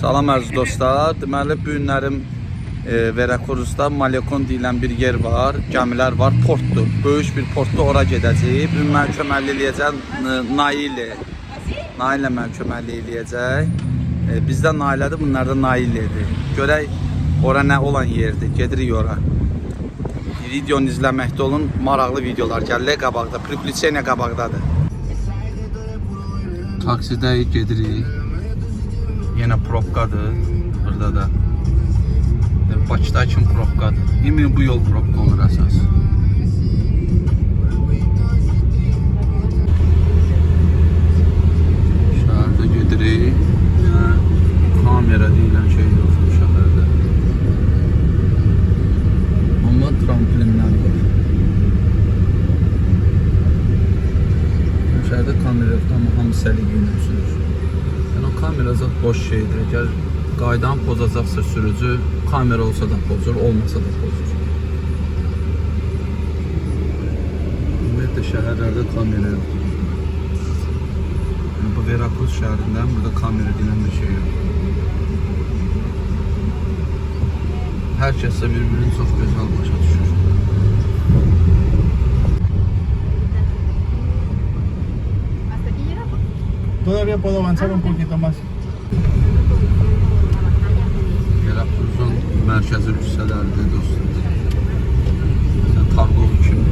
Salam əziz dostlar. Deməli bu günlərim Veracruzda Malecon deyilən bir yer var, gəmilər var, portdur. Böyük bir portda ora gedəcəyik. Bu gün mən köməklik eləyəcəm Nailə. Nailə mən köməklik eləyəcək. Bizdə Nailədir, bunlar da Nailədir. Görək ora nə olan yerdir. Gedirik ora. Videonu izləməkdə olun. Maraqlı videolar gəlir qabaqda. Priklitsiyaya qabaqdadır. Taksidəyik, gedirik. Yenə probkadır burada da. Bakıda kimi probkadır. Yemin bu yol probka olur əsas. Şəhərdə gedirik. Kamera deyilən şey yoxdur şəhərdə. Amma trampolinlər var. Şəhərdə kamera yoxdur, amma hamı səliqə ilə sürür. Yəni o kamera zat boş şeydir. Əgər qaydanı pozacaqsa sürücü, kamera olsa da pozur, olmasa da pozur. Ümumiyyətlə şəhərlərdə kamera yoxdur. Yəni bu Veracruz şəhərindən burada kamera deyilən bir şey yoxdur. Hər kəsə bir-birini çox gözəl başa düşür. Todavía puedo avanzar un poquito más. Veracruz'un mərkəzi küçələridir dostlar. Targov kimi.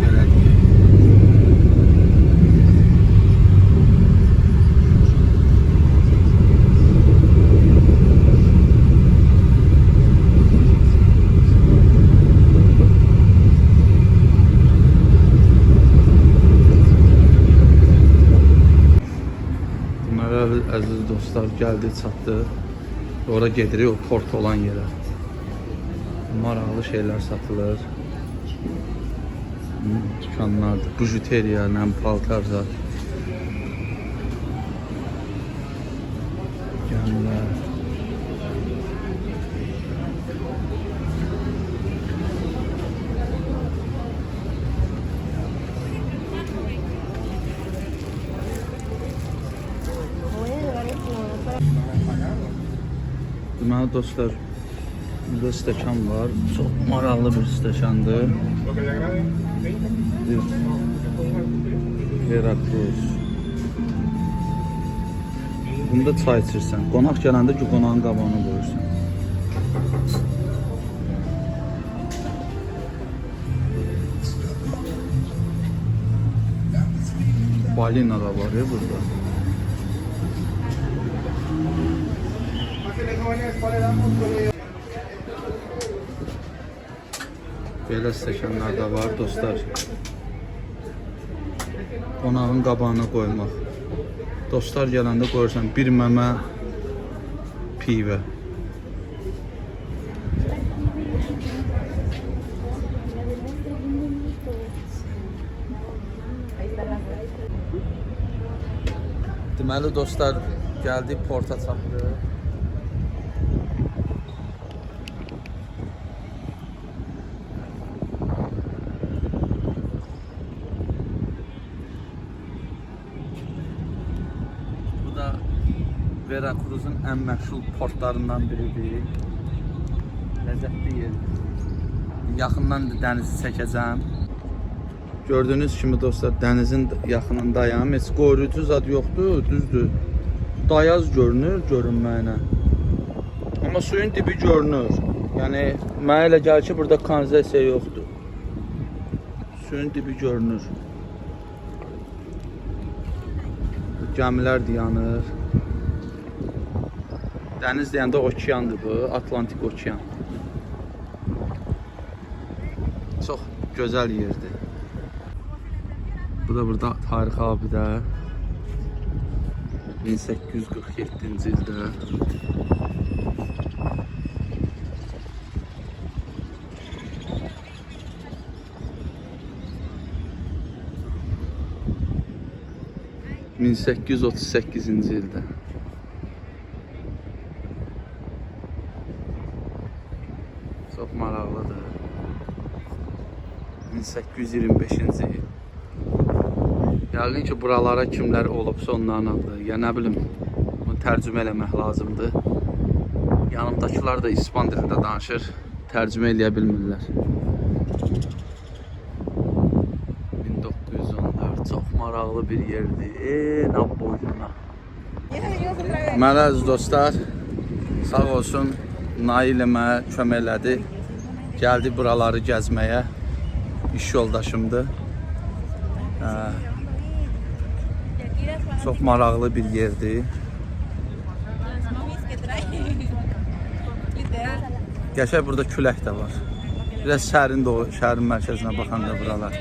Belediye. Əziz dostlar, gəldik, çatdıq. Ora gedirik, o port olan yerə. Maraqlı şeylər satılır. Dükanlardır, bujuteriya, paltar zat. Gəmilər. Deməli dostlar, burada stəkan var. Çox maraqlı bir stəkandır. Veracruz. Bunda çay içirsən. Qonaq gələndə ki, qonağın qabağına qoyursan. Balina da var ya burada. Belə stəkanlar da var dostlar. Qonağın qabağına qoymaq. Dostlar gələndə qoyursan bir məmə pivə. Deməli dostlar, gəldik porta çatdıq. Veracruz'un ən məşhur portlarından biridir. Ləzzətli yerdir. Yaxından da dənizi çəkəcəm. Gördüyünüz kimi dostlar, dənizin yaxınındayım. Heç qoruyucu zad yoxdur, düzdür. Dayaz görünür görünməyinə. Amma suyun dibi görünür. Yəni mənə elə gəlir ki, burada kanalizasiya yoxdur. Suyun dibi görünür. Gəmilər dayanır. Dəniz deyəndə okeandır bu, Atlantik okean. Çox gözəl yerdir. Bu da burada tarixi abidə 1847-ci ildə. ...1838-ci ildə. Çox maraqlıdır. 1825-ci il. Yəqin ki, buralara kimlər olubsa onların adı. Ya nə bilim, tərcümə eləmək lazımdır. Yanımdakılar da İspan dilində danışır. Tərcümə eləyə bilmirlər. 1914 çox maraqlı bir yerdir. Nə boyuna. Məndə əziz dostlar, sağ olsun Nail mənə kömək elədi. Gəldi buraları gəzməyə. İş yoldaşımdır. Çox maraqlı bir yerdir. Qəşəng burada külək də var. Biraz sərin də o şəhərin mərkəzinə baxanda buralar.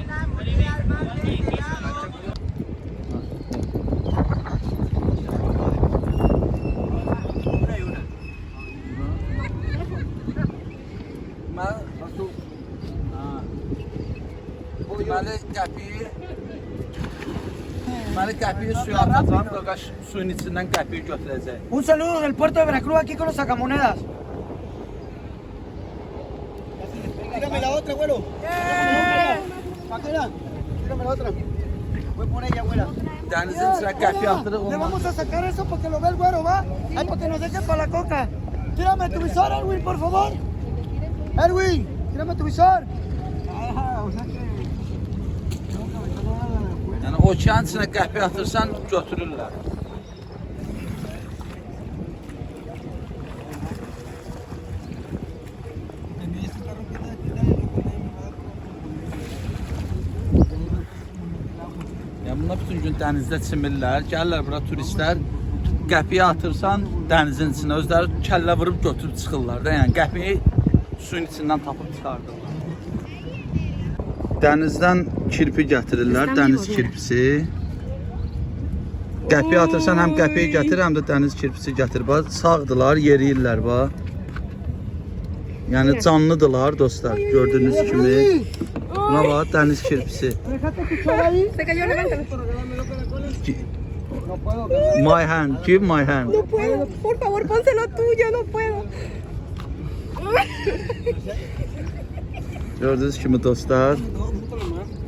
Deməli qəpiyi suya atacağım, qaqaş suyun içindən qəpiyi götürəcək. Un saludo del puerto de Veracruz aquí con los sacamonedas. Tírame la otra, abuelo. Maquera, tírame la otra. Voy por ella, abuela. Dənizin içinə qəpiyi atırıq Le ondan. vamos a sacar eso porque lo ve el güero, ¿va? Ay, porque nos dejen para la coca. Tírame tu visor, Erwin, por favor. Erwin, tírame tu visor. Yəni okeanın içinə qəpiyi atırsan götürürlər. Yəni bunlar bütün gün dənizdə çimirlər, gəlirlər bura turistlər. Qəpiyi atırsan dənizin içinə özləri kəllə vurub götürüb çıxırlar da. Yəni qəpiyi suyun içindən tapıb çıxardırlar. Dənizdən kirpi gətirirlər, dəniz kirpisi. Qəpiyi atırsan həm qəpiyi gətir, həm də dəniz kirpisi gətir. Bax, sağdılar, yeriyirlər bax. Yəni canlıdılar dostlar, gördüyünüz kimi. Buna bax, dəniz kirpisi. Se cayó, levántalo. My hand, give my hand. No puedo, por favor, pónselo tuyo, no puedo. Gördüyünüz kimi dostlar,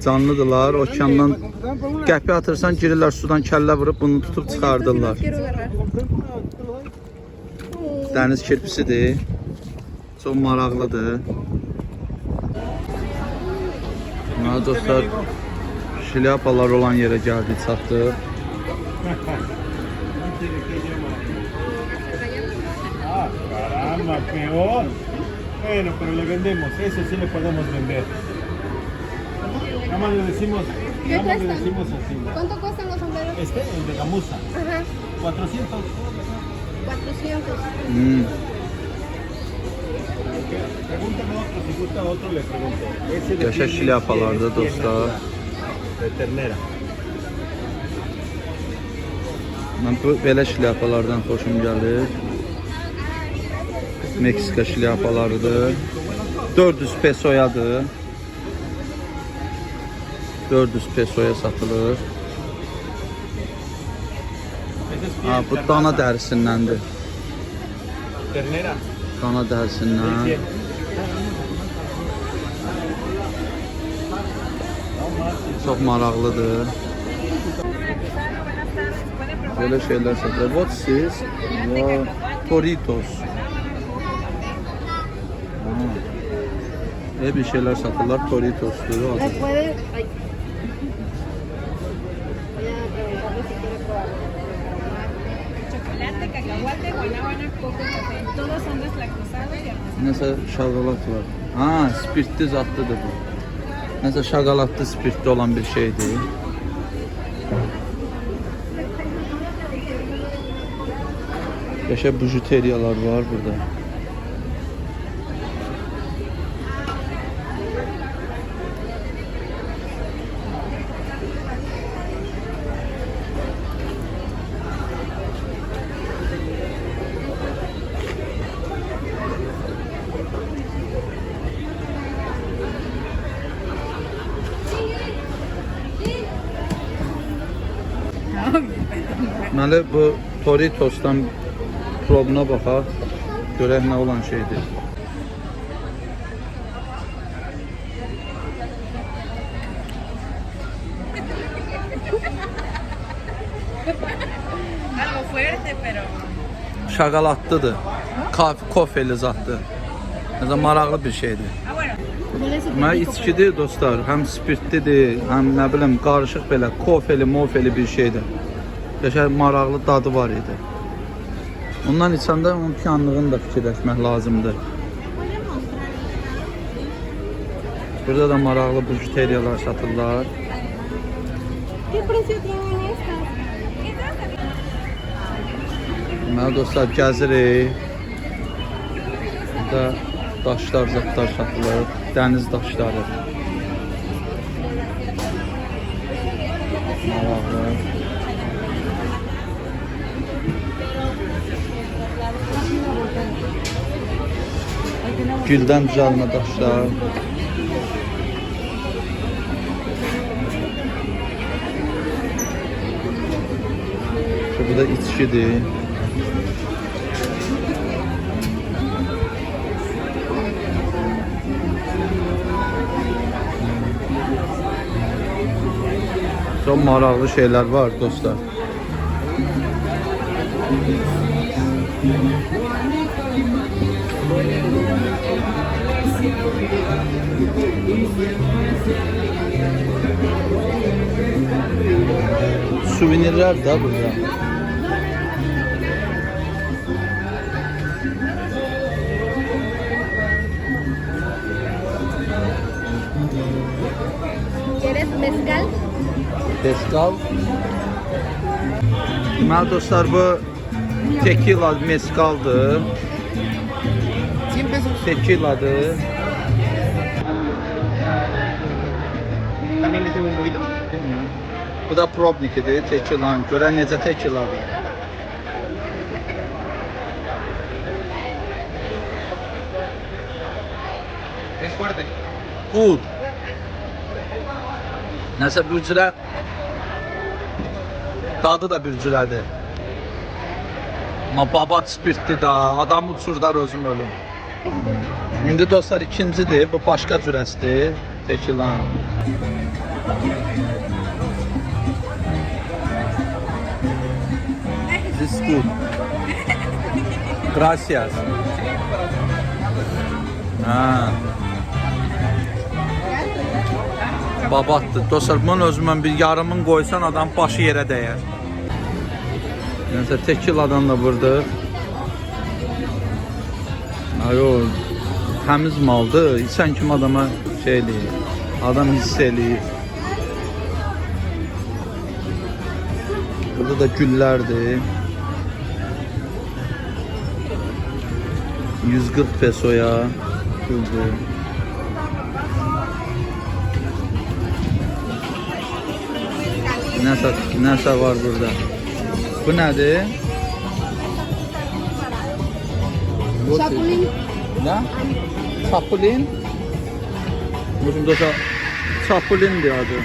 canlıdılar. Okeandan qəpi atırsan girirlər sudan kəllə vurub bunu tutub çıxardırlar. Dəniz kirpisidir. Çox maraqlıdır. Dostlar, şlyapalar olan yerə gəldik, çatdıq. Caramba, peor. Bueno, pero le vendemos, eso sí le podemos vender. Nada más le decimos así. ¿Cuánto cuestan los sombreros? El de gamuza, Ajá, 400. 400. Pregúntame otro, si gusta otro le pregunto. Ese de Yaşa piel şlyapalarda de dostlar. De ternera. Mən belə şlyapalardan xoşum gəlir. Meksika şlyapalarıdır. 400 pesoyadır. 400 pesoya satılır. Ha, bu dana dərisindəndir. Ternera. Dana dərisindən. Çox maraqlıdır. Böyle şeyler satılır. What's this? Wow. Toritos. Bir şeyler satırlar. Toritos'tur. ¿Me puede? Ay. Voy a preguntarle si quiere probar. Chocolate, cacahuate, guanábana, coco, café. Todos son deslactosados y artesanos. Nəsə şokolat var. Ha, spirtli zatlıdır bu. Nəsə şokolatlı spirtli olan bir şeydir. Yaşa bujuteriyalar var burada. Deməli bu Toritos'dan probuna baxaq, görək nə olan şeydir. Algo fuerte, pero şokoladlıdır. Kofeli zatdır. Nəsə maraqlı bir şeydir. Mən içkidir dostlar, həm spirtlidir, həm nə bilim qarışıq belə kofeli, mofeli bir şeydir. Qəşəng maraqlı dadı var idi. Ondan içəndə onun piyanlığını da fikirləşmək lazımdır. Burada da maraqlı bujuteriyalar satırlar. ¿Qué precio tienen estas? Deməli dostlar gəzirik. Burada daşlar, zatlar satılır. Dəniz daşları. Maraqlı. Güldən düzəlmə daşlar. Bu da içkidir. Çok maraqlı şeyler var dostlar. Suvenirler de burada. ¿Quieres mezcal? Mezcal. Deməli dostlar, bu tequila mezcaldır. 100 pesos. Tequiladır. También le tengo un poquito. Bu da probnikidir, tequila. Görən necə tequiladır. Es fuerte. Good. Nəsə bir cürə dadı da bir cürədir. Amma babat spirtli da, adam uçurdar özüm ölüm. İndi dostlar ikincidir, bu başqa cürəsidir. Tequila. This is good. Gracias. Ha. Babatdır. Dostlar, bunun özümdən bir yarımın qoysan adam başı yerə dəyər. Nəsə tequiladan da vurdu. Ayo, təmiz maldır. İçən kimi adama şey eləyir. Adam hiss eləyir. Burada da güllərdir. 140 pesoya güldür. Nəsə var burada. Bu nədir? Chapulín. Nə? Chapulin? Burada da Chapulindir adı.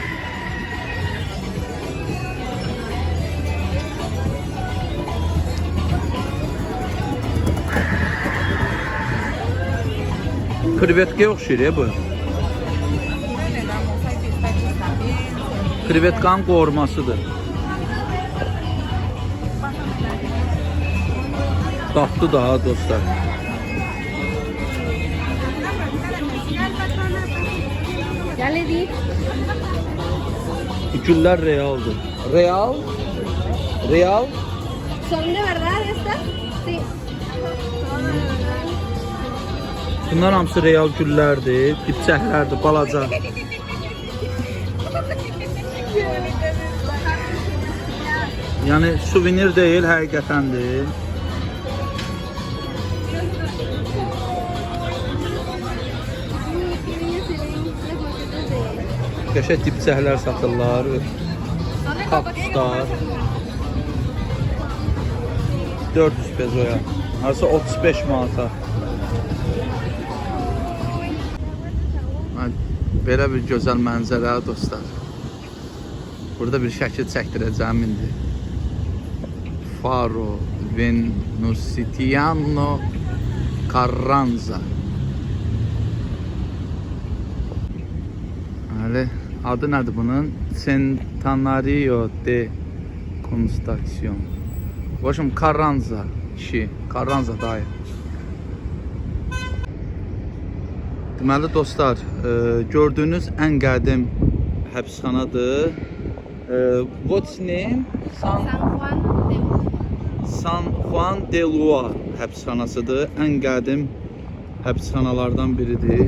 Krevetkaya oxşayır ya bu. Krevetkanın qorumasıdır. Tatlı daha dostlar. Ya le di. Güller realdır. Real? Real? ¿Son de verdad estas? Sí. Bunlar hamısı real güllərdir, dipçəklərdir, balaca. Yəni suvenir deyil, həqiqətəndir. Qəşəng dipçəklər satırlar, kaktuslar. 400 pezoya, arası 35 manata. Belə bir gözəl mənzərə dostlar. Burada bir şəkil çəkdirəcəm indi. Faro Venustiano Carranza. Adı nədir bunun? Centenario de Construction. Başım Carranza. kişi, Karranza dayı. Deməli dostlar, gördüyünüz ən qədim həbsxanadır. What's name? San Juan de San Juan de Lua həbsxanasıdır. Ən qədim həbsxanalardan biridir.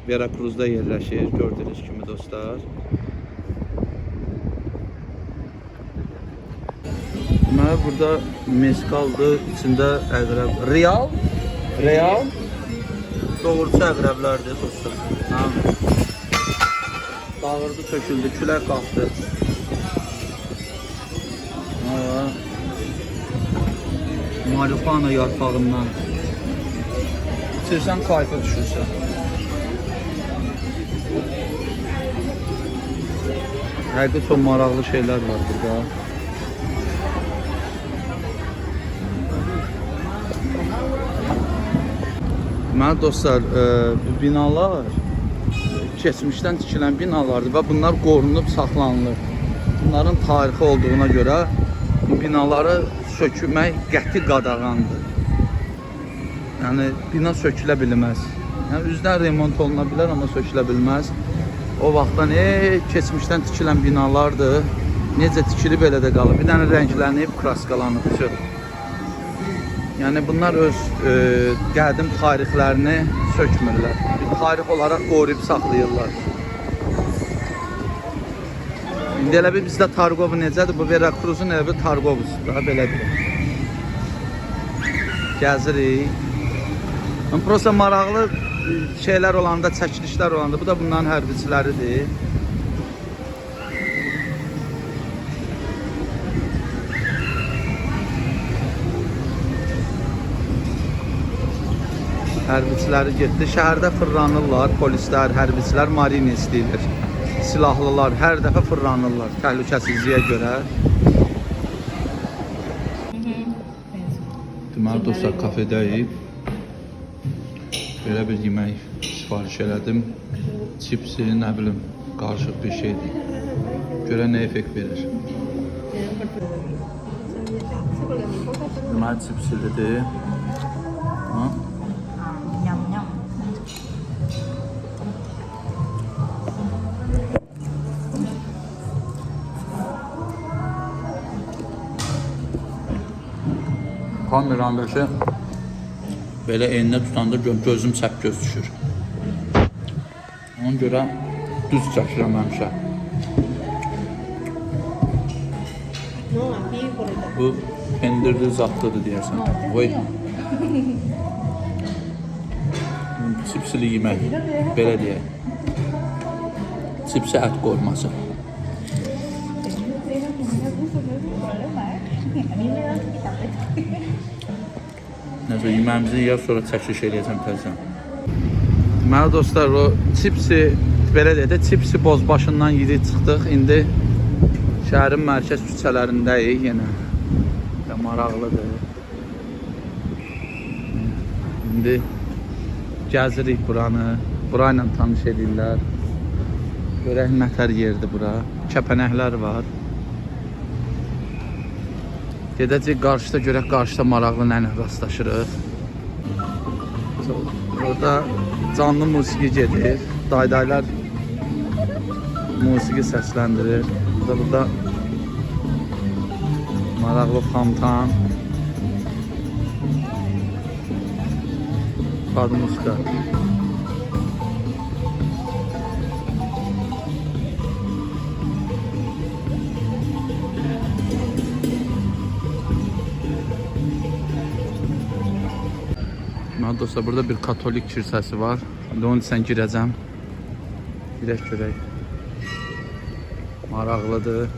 Veracruzda yerləşir, gördüyünüz kimi dostlar. Deməli burada meskaldır, içində əqrəb. Real? Real? Doğrusu əqrəblərdir dostlar. Dağırdı, töküldü, külək qalxdı. Marihuana yarpağından. İçirsən, kayfa düşürsən. Həqiqi çox maraqlı şeylər var burada. Deməli dostlar, bu binalar keçmişdən tikilən binalardır və bunlar qorunub saxlanılır. Bunların tarixi olduğuna görə bu binaları sökmək qəti qadağandır. Yəni bina sökülə bilməz. Yəni üzdən remont oluna bilər, amma sökülə bilməz. O vaxtdan keçmişdən tikilən binalardır. Necə tikilib elə də qalıb. Bir dənə rənglənib, kraskalanıb çıxır. Yəni bunlar öz qədim tarixlərini sökmürlər. Bir tarix olaraq qoruyub saxlayırlar. İndi elə bir bizdə Targovu necədir? Bu Veracruzun elə bir Targovusudur. Belə bir. Gəzirik. Prosta maraqlı şeylər olanda, çəkilişlər olanda. Bu da bunların hərbiçiləridir. Hərbiçiləri getdi. Şəhərdə fırlanırlar, polislər, hərbiçilər marine istəyirlər. Silahlılar hər dəfə fırlanırlar təhlükəsizliyə görə. Deməli dostlar, kafedəyik. Belə bir yemək sifariş elədim. Çipsi, nə bilim, qarışıq bir şeydir. Görə nə effekt verir. Deməli çipsilidir. Kameranın beşi belə elinə tutanda gözüm çəp göz düşür. Ona görə düz çəkirəm həmişə. Bu pendirli zatlıdır deyərsən. Oy. Çipsili yemək, belə deyək. Çipsi ət qoyması. Nəsə yeməyimizi yiyər, sonra çəkiliş eləyəcəm təzən. Deməli dostlar, o çipsi, belə deyək də, çipsi Bozbaşından yedi çıxdıq. İndi şəhərin mərkəz küçələrindəyik yenə. Maraqlıdır. İndi gəzirik buranı. Burayla tanış edirlər. Görək nətər yerdir bura. Kəpənəklər var. Gedəcək qarşıda, görək qarşıda maraqlı nənə rastlaşırıq. Orada canlı musiqi gedir. Daydaylar musiqi səsləndirir. Burada maraqlı fontan. Padmuska. Dostlar, burada bir katolik kilsəsi var. İndi onun içine girəcəm. Girək görək. Maraqlıdır.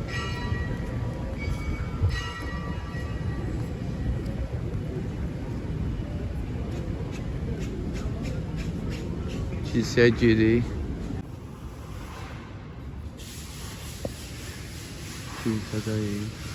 Kilsəyə girik. Kilsədəyik.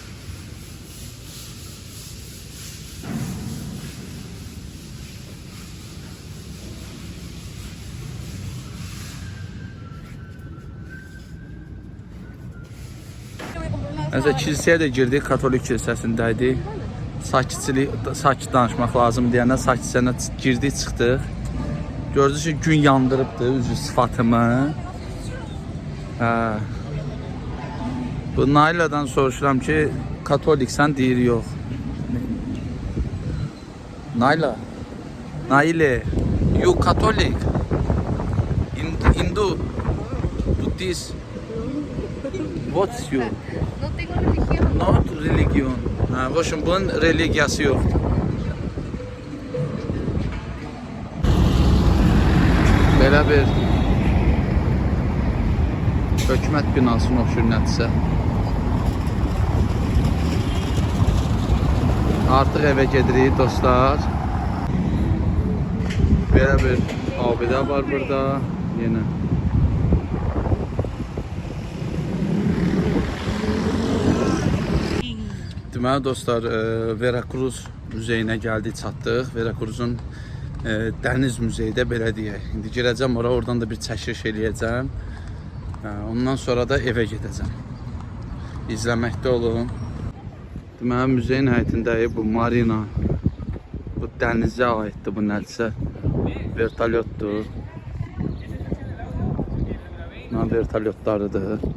Nəsə kilsəyə də girdik, katolik kilsəsindəydik. sakit danışmaq lazım deyəndə sakitcənə girdik, çıxdıq. Gördünüz ki, gün yandırıbdı üzü sıfatımı. Bu Nailədən soruşuram ki, katoliksən, deyir yox. Naile, you Catholic? Hindu? Buddhist? What's you? No tengo religión. Not religion. Boşun, bunun religiyası yoxdur. Belə bir hökumət binasına oxşur nədirsə. Artıq evə gedirik dostlar. Belə bir abidə var burada yenə. Deməli dostlar, Veracruz muzeyinə gəldik, çatdıq. Veracruzun dəniz muzeyi də belə deyək. İndi girəcəm ora, oradan da bir çəkiliş eləyəcəm. Ondan sonra da evə gedəcəm. İzləməkdə olun. Deməli, muzeyin həyətindəyik, bu marina. Bu dənizə aiddir, bu nədirsə. Vertolyotdur. Bunlar vertolyotlarıdır.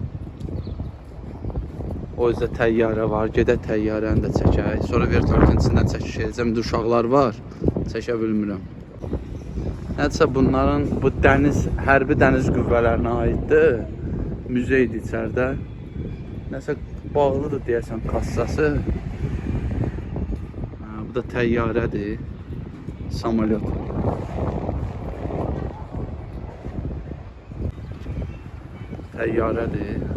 O yüzdə təyyarə var, gedək təyyarəni də çəkək. Sonra vertolyotun içindən çəkiş edəcəm. İndi uşaqlar var, çəkə bilmirəm. Nədirsə bunların, bu dəniz, hərbi dəniz qüvvələrinə aiddir. Müzeydir içəridə. Nəsə bağlıdır deyəsən kassası. Bu da təyyarədir. Samolyot. Təyyarədir.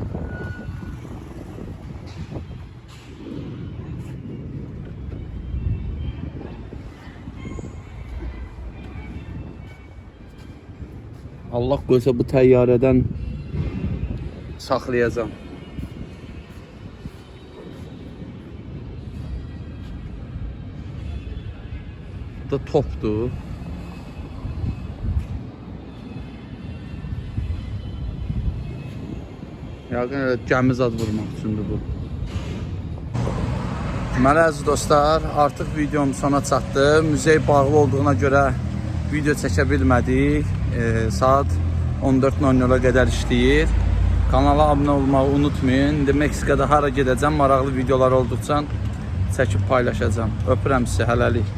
Allah qoysa bu təyyarədən saxlayacağam. Bu da topdur. Yəqin elə gəmi zad vurmaq üçündür bu. Deməli əziz dostlar, artıq videom sona çatdı. Müzey bağlı olduğuna görə video çəkə bilmədik. Saat 14:00-a qədər işləyir. Kanala abunə olmağı unutmayın. İndi Meksikada hara gedəcəm, maraqlı videolar olduqca çəkib paylaşacağım. Öpürəm sizi, hələlik.